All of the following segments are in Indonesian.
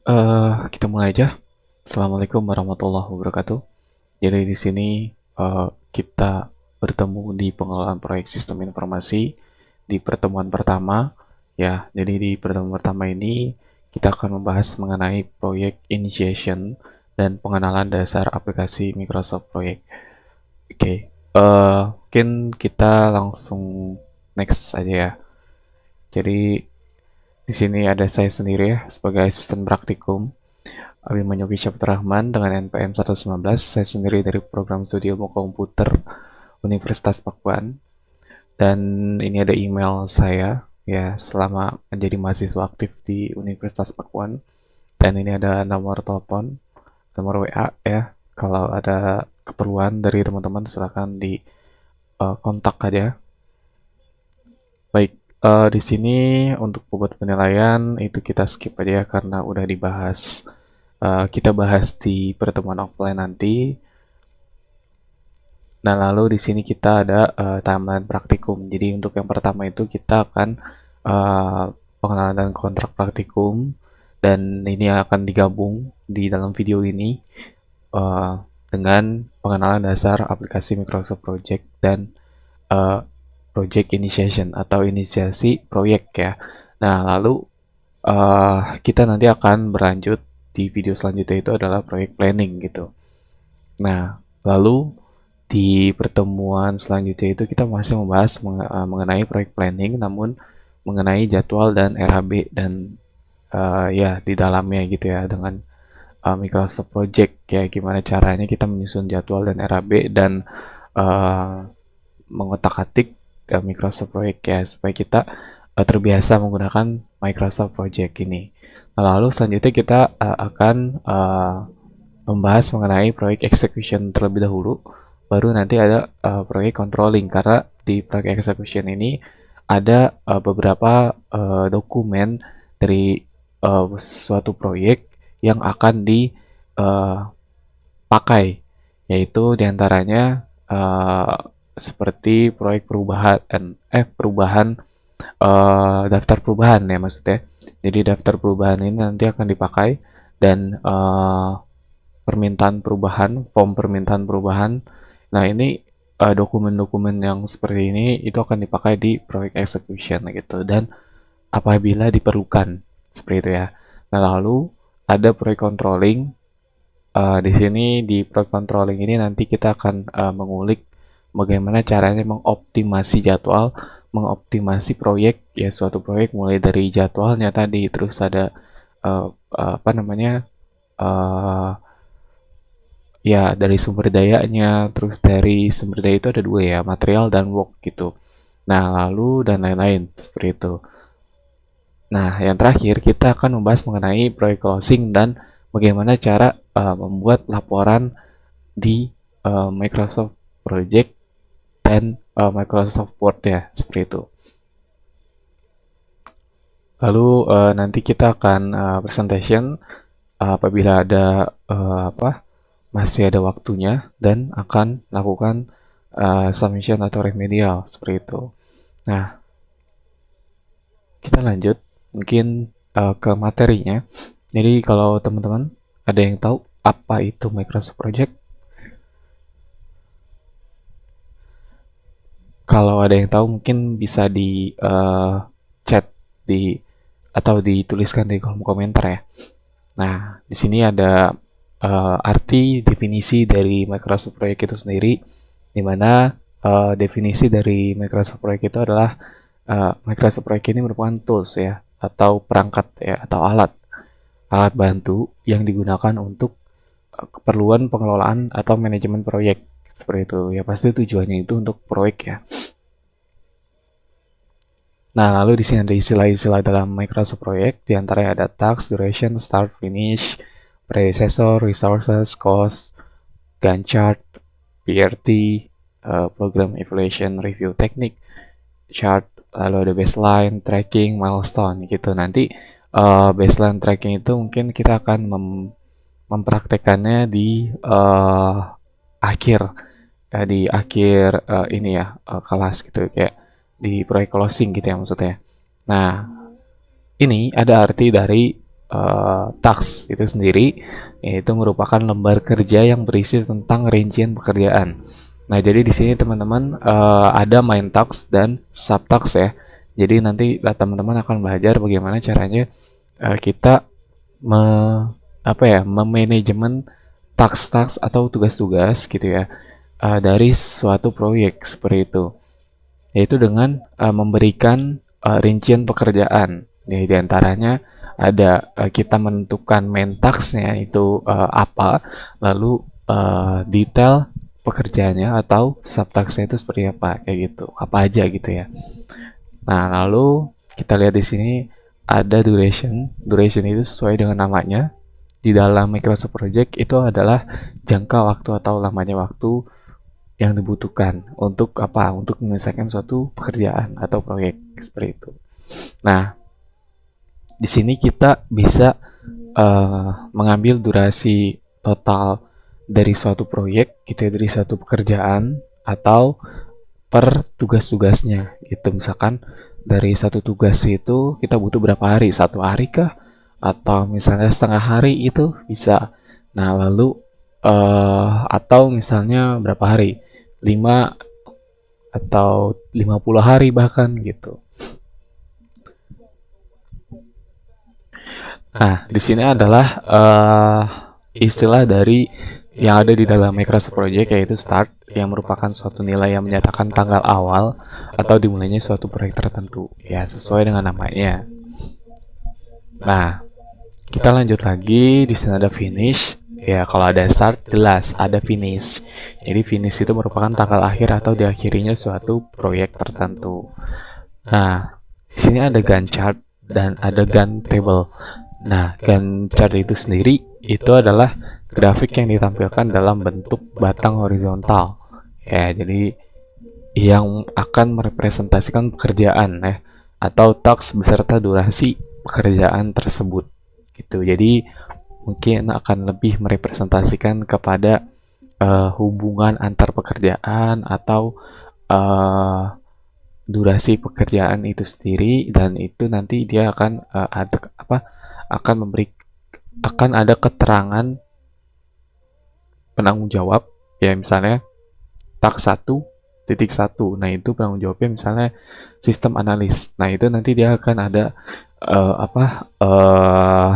Kita mulai aja. Assalamualaikum warahmatullahi wabarakatuh. Jadi di sini kita bertemu di pengelolaan proyek sistem informasi di pertemuan pertama. Ya, jadi di pertemuan pertama ini kita akan membahas mengenai proyek initiation dan pengenalan dasar aplikasi Microsoft Project. Oke, mungkin kita langsung next aja ya. Jadi di sini ada saya sendiri ya sebagai asisten praktikum. Abimanyu Syafrurrahman dengan NPM 119. Saya sendiri dari program studi ilmu komputer Universitas Pakuan. Dan ini ada email saya ya selama menjadi mahasiswa aktif di Universitas Pakuan. Dan ini ada nomor telepon, nomor WA ya. Kalau ada keperluan dari teman-teman silakan di kontak aja. Baik, di sini untuk bobot penilaian itu kita skip aja ya karena udah dibahas. Kita bahas di pertemuan offline nanti. Nah, lalu di sini kita ada timeline praktikum. Jadi untuk yang pertama itu kita akan uh, pengenalan dan kontrak praktikum, dan ini akan digabung di dalam video ini uh, dengan pengenalan dasar aplikasi Microsoft Project dan uh, Project Initiation atau inisiasi proyek ya. Nah, lalu kita nanti akan berlanjut di video selanjutnya itu adalah proyek planning gitu. Nah, lalu di pertemuan selanjutnya itu kita masih membahas mengenai proyek planning, namun mengenai jadwal dan RHB dan ya di dalamnya gitu ya dengan Microsoft Project ya gimana caranya kita menyusun jadwal dan RHB dan uh, mengotak-atik Microsoft Project ya supaya kita terbiasa menggunakan Microsoft Project ini. Nah, lalu selanjutnya kita akan membahas mengenai proyek execution terlebih dahulu, baru nanti ada proyek controlling karena di proyek execution ini ada beberapa dokumen dari suatu proyek yang akan dipakai, yaitu diantaranya seperti proyek perubahan daftar perubahan ya maksudnya. Jadi daftar perubahan ini nanti akan dipakai dan permintaan perubahan, form permintaan perubahan. Nah, ini dokumen-dokumen yang seperti ini itu akan dipakai di proyek execution gitu dan apabila diperlukan seperti itu ya. Nah, lalu ada proyek controlling. Di sini di proyek controlling ini nanti kita akan mengulik bagaimana caranya mengoptimasi jadwal, mengoptimasi proyek ya suatu proyek mulai dari jadwalnya tadi, terus ada apa namanya uh, ya dari sumber dayanya, terus dari sumber daya itu ada dua ya, material dan work gitu. Nah, lalu dan lain-lain seperti itu. Nah, yang terakhir kita akan membahas mengenai proyek closing dan bagaimana cara membuat laporan di Microsoft Project dan Microsoft Word ya, seperti itu. Lalu nanti kita akan presentation apabila ada apa masih ada waktunya dan akan lakukan submission atau remedial seperti itu. Nah, kita lanjut mungkin ke materinya. Jadi kalau teman-teman ada yang tahu apa itu Microsoft Project? Kalau ada yang tahu mungkin bisa di chat di atau dituliskan di kolom komentar ya. Nah, di sini ada arti definisi dari Microsoft Project itu sendiri, di mana definisi dari Microsoft Project itu adalah Microsoft Project ini merupakan tools ya atau perangkat ya atau alat bantu yang digunakan untuk keperluan pengelolaan atau manajemen proyek seperti itu ya, pasti tujuannya itu untuk proyek ya. Nah, lalu di sini ada istilah-istilah dalam Microsoft Project, di antaranya ada task, duration, start, finish, predecessor, resources, cost, Gantt chart, PRT, program evaluation review technique, chart, lalu ada baseline, tracking, milestone gitu. Nanti baseline tracking itu mungkin kita akan mempraktekannya di akhir di akhir ini ya kelas gitu kayak di proyek closing gitu ya maksudnya. Nah, ini ada arti dari task itu sendiri, yaitu merupakan lembar kerja yang berisi tentang rincian pekerjaan. Nah, jadi di sini teman-teman ada main task dan sub task ya. Jadi nanti teman-teman akan belajar bagaimana caranya kita me, memanajemen task-task atau tugas-tugas gitu ya dari suatu proyek seperti itu, yaitu dengan memberikan rincian pekerjaan. Di antaranya ada kita menentukan main task-nya itu apa, lalu detail pekerjaannya atau subtask-nya itu seperti apa, kayak gitu, apa aja gitu ya. Nah, lalu kita lihat di sini ada duration. Duration itu sesuai dengan namanya. Di dalam Microsoft Project itu adalah jangka waktu atau lamanya waktu yang dibutuhkan untuk apa? Untuk menyelesaikan suatu pekerjaan atau proyek seperti itu. Nah, di sini kita bisa mengambil durasi total dari suatu proyek, gitu ya, dari suatu pekerjaan atau per tugas-tugasnya. Itu misalkan dari satu tugas itu kita butuh berapa hari? 1 hari kah? Atau misalnya setengah hari itu bisa. Nah, lalu atau misalnya berapa hari? 5 atau 50 hari bahkan gitu. Nah, di sini adalah istilah dari yang ada di dalam Microsoft Project, yaitu start, yang merupakan suatu nilai yang menyatakan tanggal awal atau dimulainya suatu proyek tertentu. Ya, sesuai dengan namanya. Nah, kita lanjut lagi. Di sini ada finish. Ya, kalau ada start jelas ada finish. Jadi finish itu merupakan tanggal akhir atau diakhirinya suatu proyek tertentu. Nah, di sini ada Gantt chart dan ada Gantt table. Nah, Gantt chart itu sendiri itu adalah grafik yang ditampilkan dalam bentuk batang horizontal. Ya, jadi yang akan merepresentasikan pekerjaan ya atau task beserta durasi pekerjaan tersebut. Gitu. Jadi mungkin akan lebih merepresentasikan kepada hubungan antar pekerjaan atau uh, durasi pekerjaan itu sendiri, dan itu nanti dia akan ada apa akan memberi akan ada keterangan penanggung jawab ya, misalnya tak 1.1. Nah, itu penanggung jawabnya misalnya sistem analis. Nah, itu nanti dia akan ada uh, apa uh,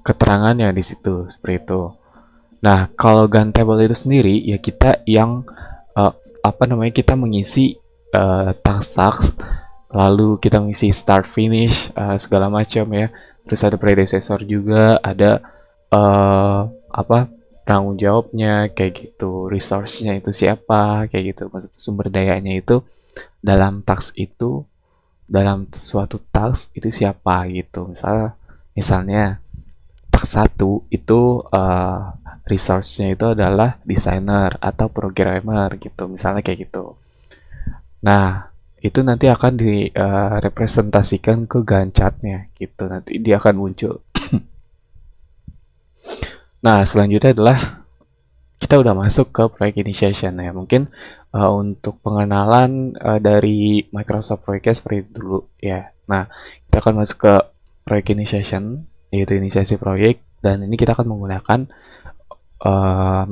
keterangannya di situ seperti itu. Nah, kalau Gantt table itu sendiri ya kita yang uh, kita mengisi task, lalu kita mengisi start finish segala macam ya. Terus ada predecessor juga, ada apa penanggung jawabnya kayak gitu, resource-nya itu siapa kayak gitu, maksud sumber dayanya itu dalam task itu, dalam suatu task itu siapa gitu. Misalnya task 1 itu resource-nya itu adalah desainer atau programmer gitu, misalnya kayak gitu. Nah, itu nanti akan direpresentasikan ke Gantt chart-nya gitu. Nanti dia akan muncul. Nah, selanjutnya adalah kita udah masuk ke project initiation ya. Mungkin untuk pengenalan dari Microsoft Project seperti itu dulu ya. Nah, kita akan masuk ke project initiation, yaitu inisiasi proyek, dan ini kita akan menggunakan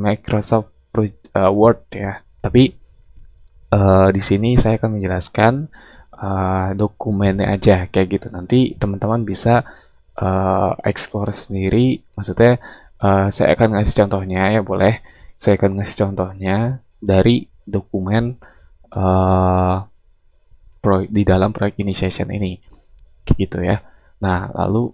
Microsoft Word ya. Tapi di sini saya akan menjelaskan dokumennya aja kayak gitu. Nanti teman-teman bisa explore sendiri. Maksudnya saya akan ngasih contohnya ya, boleh. Saya akan ngasih contohnya dari dokumen di dalam proyek initiation ini, kayak gitu ya. Nah, lalu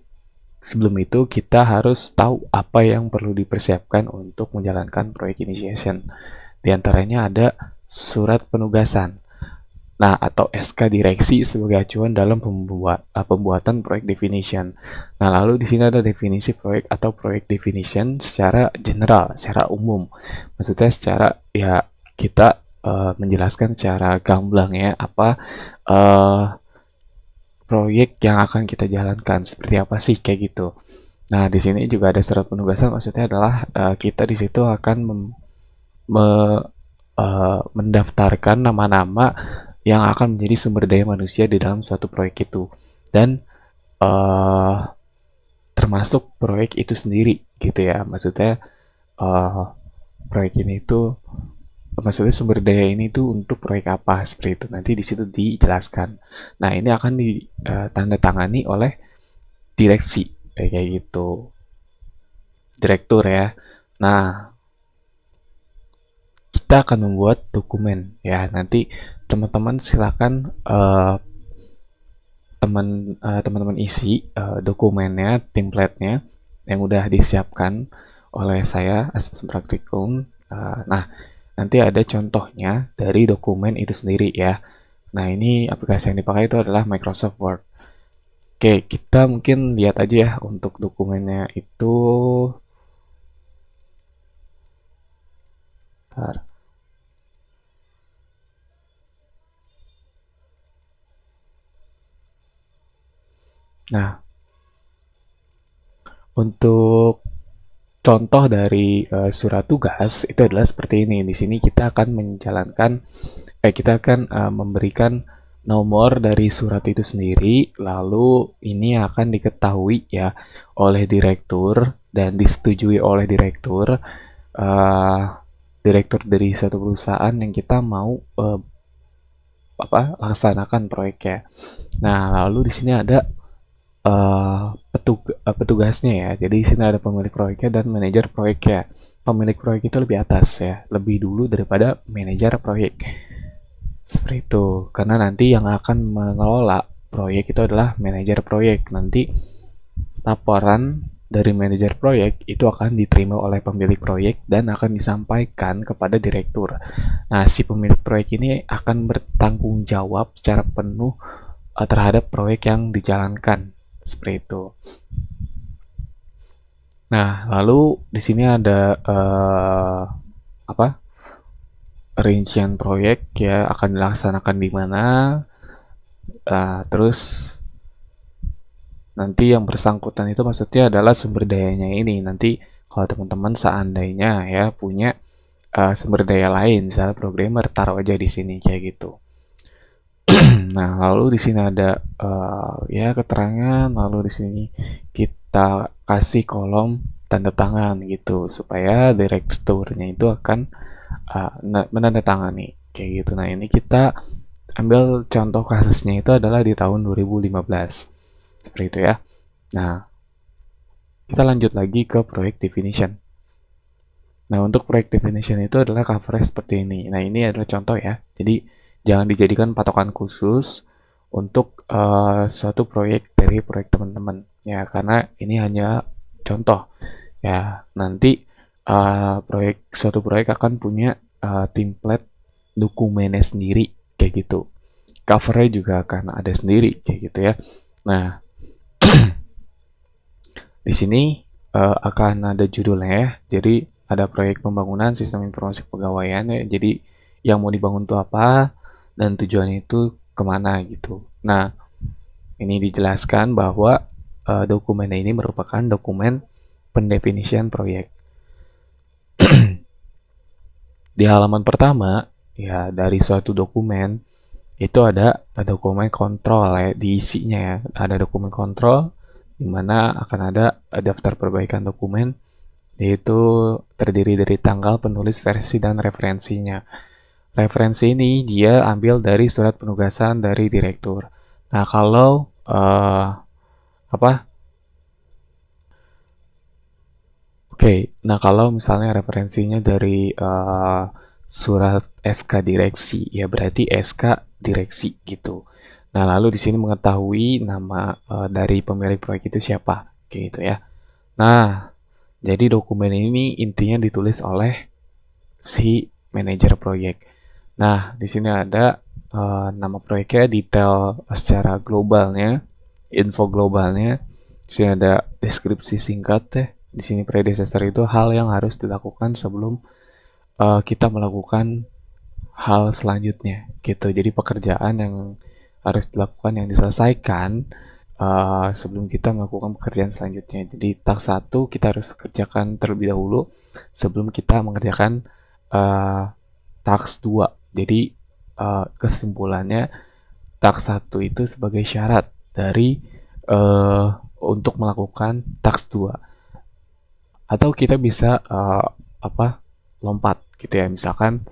sebelum itu kita harus tahu apa yang perlu dipersiapkan untuk menjalankan proyek initiation. Di antaranya ada surat penugasan. Nah, atau SK direksi sebagai acuan dalam pembuatan proyek definition. Nah, lalu di sini ada definisi proyek atau proyek definition secara general, secara umum. Maksudnya secara ya kita menjelaskan secara gamblang ya apa proyek yang akan kita jalankan seperti apa sih kayak gitu. Nah, di sini juga ada surat penugasan, maksudnya adalah kita di situ akan mendaftarkan nama-nama yang akan menjadi sumber daya manusia di dalam suatu proyek itu, dan termasuk proyek itu sendiri gitu ya. Maksudnya uh, proyek ini itu maksudnya sumber daya ini tuh untuk proyek apa seperti itu. Nanti di situ dijelaskan. Nah, ini akan ditandatangani oleh direksi kayak gitu. Direktur ya. Nah, kita akan membuat dokumen ya. Nanti teman-teman silakan teman-teman isi dokumennya, template-nya yang udah disiapkan oleh saya asisten praktikum. Nah, nanti ada contohnya dari dokumen itu sendiri ya. Nah, ini aplikasi yang dipakai itu adalah Microsoft Word. Oke, kita mungkin lihat aja ya untuk dokumennya itu. Bentar. Nah, untuk contoh dari surat tugas itu adalah seperti ini. Di sini kita akan menjalankan, kita akan memberikan nomor dari surat itu sendiri, lalu ini akan diketahui ya oleh direktur dan disetujui oleh direktur, uh, direktur dari suatu perusahaan yang kita mau laksanakan proyeknya. Nah, lalu di sini ada petugasnya ya. Jadi di sini ada pemilik proyeknya dan manajer proyeknya. Pemilik proyek itu lebih atas ya, lebih dulu daripada manajer proyek. Seperti itu. Karena nanti yang akan mengelola proyek itu adalah manajer proyek. Nanti laporan dari manajer proyek itu akan diterima oleh pemilik proyek dan akan disampaikan kepada direktur. Nah, si pemilik proyek ini akan bertanggung jawab secara penuh terhadap proyek yang dijalankan. Seperti itu. Nah, lalu di sini ada apa? Rincian proyek ya akan dilaksanakan di mana. Terus nanti yang bersangkutan itu maksudnya adalah sumber dayanya ini. Nanti kalau teman-teman seandainya ya punya sumber daya lain, misalnya programmer, taruh aja di sini kayak gitu. Nah, lalu di sini ada ya keterangan, lalu di sini kita kasih kolom tanda tangan gitu supaya direkturnya itu akan menandatangani kayak gitu. Nah, ini kita ambil contoh kasusnya itu adalah di tahun 2015. Seperti itu ya. Nah, kita lanjut lagi ke proyek definition. Nah, untuk proyek definition itu adalah coverage seperti ini. Nah, ini adalah contoh ya. Jadi, jangan dijadikan patokan khusus untuk suatu proyek dari proyek teman-teman. Ya, karena ini hanya contoh. Ya, nanti suatu proyek akan punya template dokumennya sendiri kayak gitu. Covernya juga akan ada sendiri kayak gitu ya. Nah, di sini akan ada judulnya ya. Jadi ada proyek pembangunan sistem informasi kepegawaian ya. Jadi yang mau dibangun itu apa dan tujuannya itu kemana gitu. Nah, ini dijelaskan bahwa dokumen ini merupakan dokumen pendefinisian proyek. Di halaman pertama ya dari suatu dokumen itu ada dokumen kontrol ya di isinya ya. Ada dokumen kontrol di mana akan ada daftar perbaikan dokumen yaitu terdiri dari tanggal, penulis, versi, dan referensinya. Referensi ini dia ambil dari surat penugasan dari direktur. Nah, kalau apa? Oke, nah kalau misalnya referensinya dari surat SK direksi, ya berarti SK direksi gitu. Nah, lalu di sini mengetahui nama dari pemilik proyek itu siapa, kayak gitu ya. Nah, jadi dokumen ini intinya ditulis oleh si manajer proyek. Nah, di sini ada nama proyeknya, detail secara globalnya, info globalnya. Di sini ada deskripsi singkat ya. Di sini predecessor itu hal yang harus dilakukan sebelum kita melakukan hal selanjutnya gitu. Jadi pekerjaan yang harus dilakukan yang diselesaikan sebelum kita melakukan pekerjaan selanjutnya. Jadi task 1 kita harus kerjakan terlebih dahulu sebelum kita mengerjakan task 2. Jadi kesimpulannya task 1 itu sebagai syarat dari untuk melakukan task 2. Atau kita bisa lompat gitu ya. Misalkan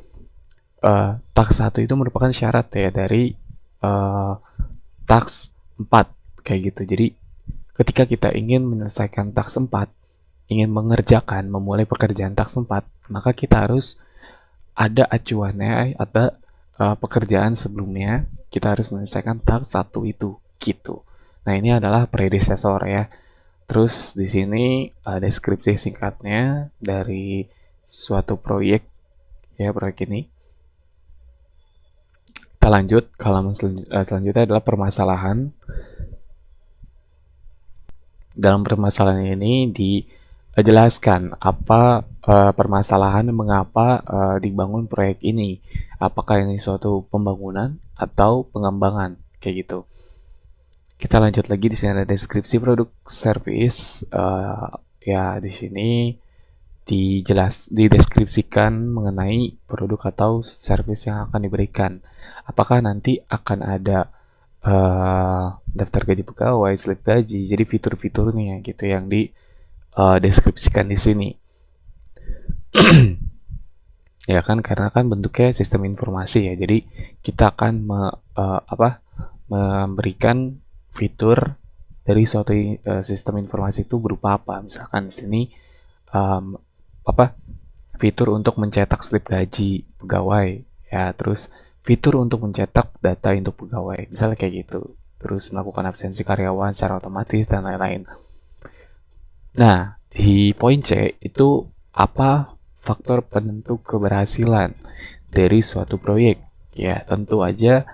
task 1 itu merupakan syarat ya dari task 4 kayak gitu. Jadi ketika kita ingin menyelesaikan task 4, ingin memulai pekerjaan task 4, maka kita harus ada acuannya, ada pekerjaan sebelumnya, kita harus menyelesaikan task 1 itu gitu. Nah, ini adalah predecessor ya. Terus di sini deskripsi singkatnya dari suatu proyek ya, proyek ini. Kita lanjut, halaman selanjutnya adalah permasalahan. Dalam permasalahan ini dijelaskan apa permasalahan mengapa dibangun proyek ini. Apakah ini suatu pembangunan atau pengembangan kayak gitu. Kita lanjut lagi, di sini ada deskripsi produk service. Ya di sini dideskripsikan mengenai produk atau service yang akan diberikan. Apakah nanti akan ada daftar gaji pegawai, slip gaji, jadi fitur-fiturnya gitu yang dideskripsikan di sini. Ya kan, karena kan bentuknya sistem informasi ya, jadi kita akan memberikan fitur dari suatu sistem informasi itu berupa apa. Misalkan di sini fitur untuk mencetak slip gaji pegawai ya, terus fitur untuk mencetak data untuk pegawai, misalnya kayak gitu. Terus melakukan absensi karyawan secara otomatis dan lain-lain. Nah, di poin C itu apa faktor penentu keberhasilan dari suatu proyek? Ya, tentu aja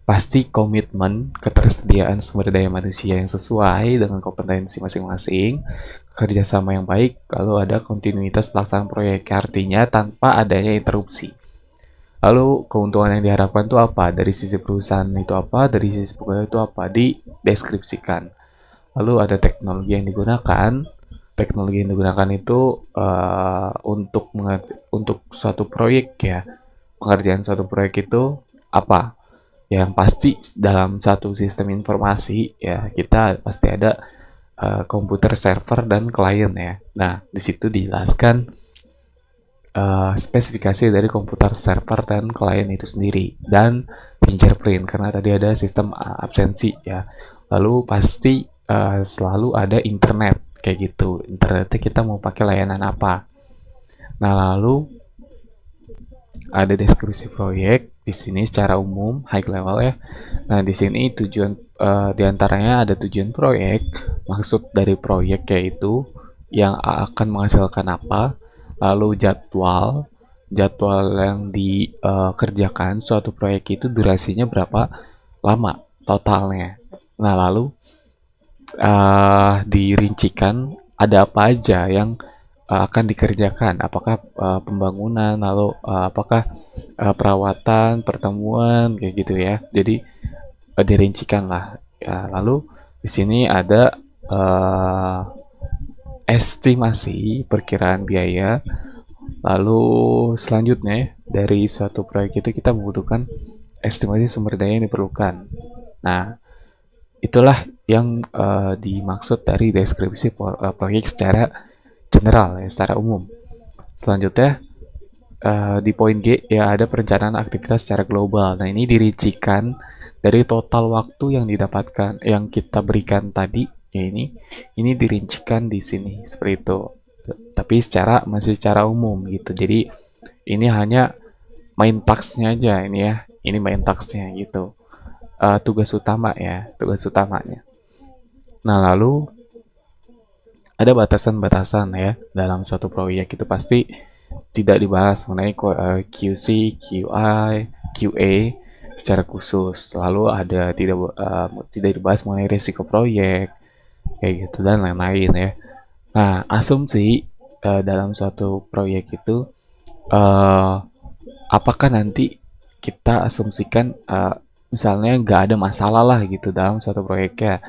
pasti komitmen, ketersediaan sumber daya manusia yang sesuai dengan kompetensi masing-masing, kerjasama yang baik, lalu ada kontinuitas pelaksanaan proyek, artinya tanpa adanya interupsi. Lalu keuntungan yang diharapkan itu apa? Dari sisi perusahaan itu apa? Dari sisi pegawai itu apa? Dideskripsikan. Lalu ada teknologi yang digunakan. Teknologi yang digunakan itu untuk suatu proyek ya. Pengerjaan suatu proyek itu apa? Yang pasti dalam satu sistem informasi ya, kita pasti ada komputer server dan klien ya. Nah, di situ dijelaskan spesifikasi dari komputer server dan klien itu sendiri, dan fingerprint karena tadi ada sistem absensi ya. Lalu pasti selalu ada internet kayak gitu. Internetnya kita mau pakai layanan apa. Nah, lalu ada deskripsi proyek di sini secara umum high level ya. Nah, di sini tujuan diantaranya ada tujuan proyek, maksud dari proyek yaitu yang akan menghasilkan apa, lalu jadwal yang dikerjakan suatu proyek itu durasinya berapa lama totalnya. Nah, lalu dirincikan ada apa aja yang akan dikerjakan, apakah pembangunan, lalu apakah perawatan, pertemuan kayak gitu ya. Jadi dirincikan lah ya. Lalu di sini ada estimasi perkiraan biaya. Lalu selanjutnya dari suatu proyek itu kita membutuhkan estimasi sumber daya yang diperlukan. Nah, itulah yang dimaksud dari deskripsi proyek secara general ya, secara umum. Selanjutnya di poin G ya ada perencanaan aktivitas secara global. Nah, ini dirincikan dari total waktu yang didapatkan, yang kita berikan tadi ya, ini dirincikan di sini seperti itu. Tapi masih secara umum gitu. Jadi ini hanya main task-nya aja ini ya. Ini main task-nya gitu. Tugas utama ya, tugas utamanya. Nah, lalu ada batasan-batasan ya dalam suatu proyek, itu pasti tidak dibahas mengenai QC, QI, QA secara khusus. Lalu ada tidak dibahas mengenai risiko proyek kayak gitu dan lain-lain ya. Nah, asumsi dalam suatu proyek itu apakah nanti kita asumsikan misalnya nggak ada masalah lah gitu dalam suatu proyeknya,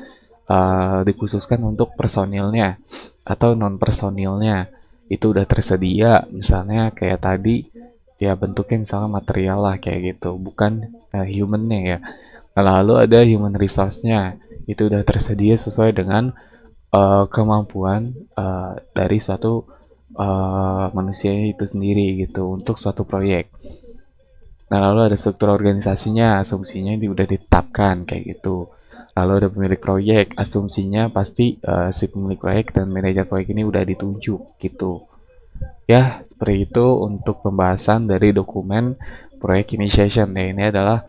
dikhususkan untuk personilnya atau non personilnya itu udah tersedia, misalnya kayak tadi ya bentuknya misalnya material lah kayak gitu, bukan humannya ya. Nah, lalu ada human resource-nya, itu udah tersedia sesuai dengan kemampuan dari suatu manusia itu sendiri gitu untuk suatu proyek. Nah, lalu ada struktur organisasinya, asumsinya ini udah ditetapkan kayak gitu. Lalu ada pemilik proyek, asumsinya pasti si pemilik proyek dan manajer proyek ini udah ditunjuk gitu. Ya, seperti itu untuk pembahasan dari dokumen proyek initiation. Ya, ini adalah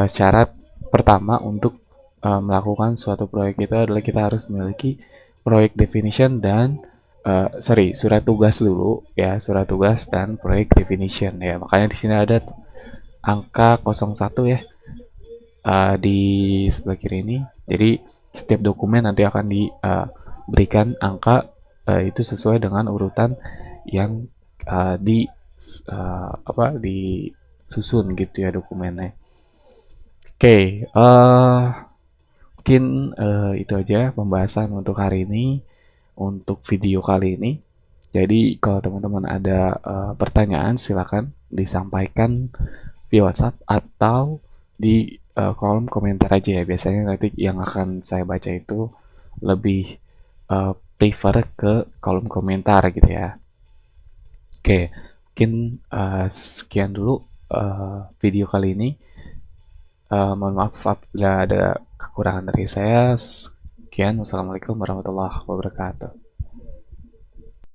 syarat pertama untuk melakukan suatu proyek itu adalah kita harus memiliki proyek definition dan surat tugas dulu ya, surat tugas dan proyek definition ya. Makanya di sini ada angka 01 ya di sebelah kiri ini. Jadi setiap dokumen nanti akan diberikan angka itu sesuai dengan urutan yang di disusun gitu ya dokumennya. Oke, mungkin itu aja pembahasan untuk hari ini, untuk video kali ini. Jadi kalau teman-teman ada pertanyaan silakan disampaikan via WhatsApp atau di kolom komentar aja ya. Biasanya nanti yang akan saya baca itu lebih prefer ke kolom komentar gitu ya. Oke, mungkin sekian dulu video kali ini. Mohon maaf apabila ada kekurangan dari saya. Sekian, wassalamualaikum warahmatullahi wabarakatuh.